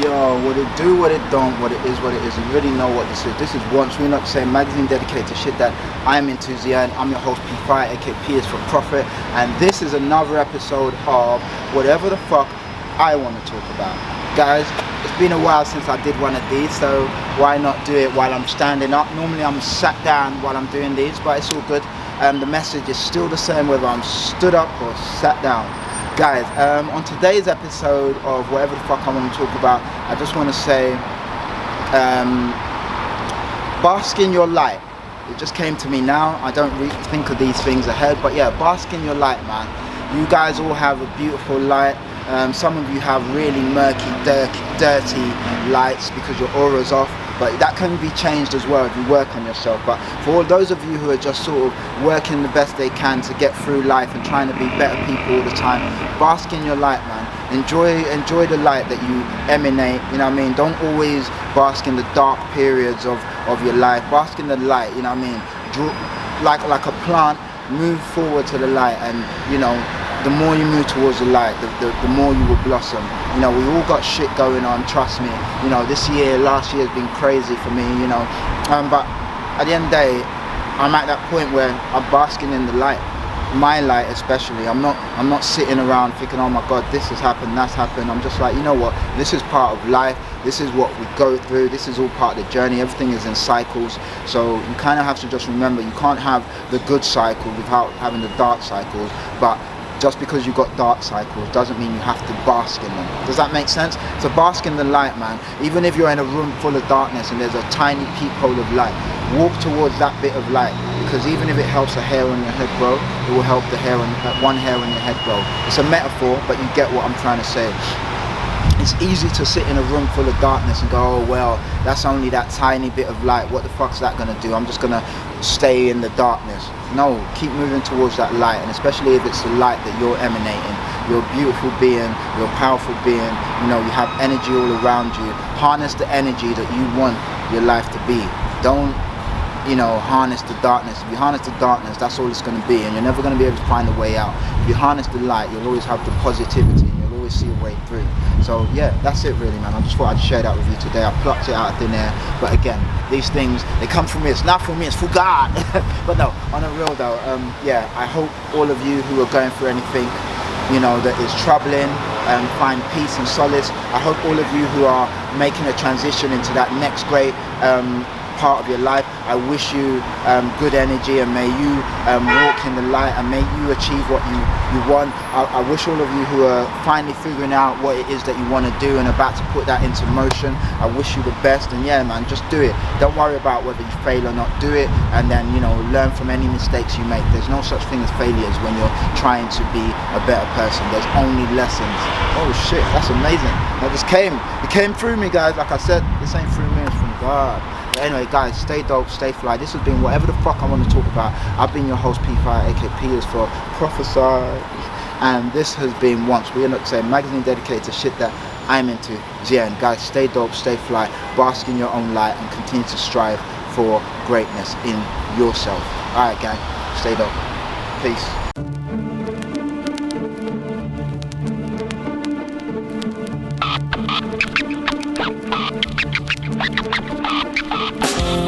Yo, what it do, what it don't, what it is, you already know what this is. This is Once We're Not Saying, magazine dedicated to shit that I'm into, Zian. I'm your host, P5, aka P is for Profit, and this is another episode of whatever the fuck I want to talk about. Guys, it's been a while since I did one of these, so why not do it while I'm standing up? Normally I'm sat down while I'm doing these, but it's all good. The message is still the same whether I'm stood up or sat down. Guys, on today's episode of whatever the fuck I want to talk about, I just want to say, bask in your light. It just came to me now. I don't really think of these things ahead, but yeah, bask in your light, man. You guys all have a beautiful light. Some of you have really murky, dirty lights because your aura's off, but that can be changed as well if you work on yourself. But for all those of you who are just sort of working the best they can to get through life and trying to be better people all the time, bask in your light, man. Enjoy the light that you emanate, you know what I mean? Don't always bask in the dark periods of your life. Bask in the light, you know what I mean? Like a plant, move forward to the light, and you know, the more you move towards the light, the more you will blossom. You know, we all got shit going on, trust me. You know, last year has been crazy for me, you know. But at the end of the day, I'm at that point where I'm basking in the light. My light especially. I'm not sitting around thinking, oh my god, this has happened, that's happened. I'm just like, you know what, this is part of life. This is what we go through. This is all part of the journey. Everything is in cycles. So you kind of have to just remember, you can't have the good cycle without having the dark cycles. But just because you got dark cycles doesn't mean you have to bask in them. Does that make sense? So bask in the light, man. Even if you're in a room full of darkness and there's a tiny peephole of light, walk towards that bit of light, because even if it helps a hair on your head grow, it will help one hair on your head grow. It's a metaphor, but you get what I'm trying to say. It's easy to sit in a room full of darkness and go, oh well, that's only that tiny bit of light. What the fuck's that gonna do? I'm just gonna stay in the darkness. No, keep moving towards that light, and especially if it's the light that you're emanating. You're a beautiful being, you're a powerful being, you know, you have energy all around you. Harness the energy that you want your life to be. Don't, you know, harness the darkness. If you harness the darkness, that's all it's gonna be, and you're never gonna be able to find a way out. If you harness the light, you'll always have the positivity. See a way through. So yeah, that's it really, man. I just thought I'd share that with you today. I plucked it out of thin air, but again, these things, they come from me. It's not from me, it's for God. But no, on a real though, yeah, I hope all of you who are going through anything, you know, that is troubling, find peace and solace. I hope all of you who are making a transition into that next great part of your life, I wish you good energy, and may you walk in the light, and may you achieve what you want. I wish all of you who are finally figuring out what it is that you want to do and about to put that into motion, I wish you the best. And yeah, man, just do it. Don't worry about whether you fail or not. Do it, and then, you know, learn from any mistakes you make. There's no such thing as failures when you're trying to be a better person. There's only lessons. Oh shit, that's amazing. That just came. It came through me, guys. Like I said, this ain't through me, it's from God. But anyway, guys, stay dope, stay fly. This has been whatever the fuck I want to talk about. I've been your host, P5, aka P is for Prophesy, and this has been Once We're Not Saying, magazine dedicated to shit that I'm into. Zian, guys, stay dope, stay fly, bask in your own light, and continue to strive for greatness in yourself. Alright, gang, stay dope. Peace.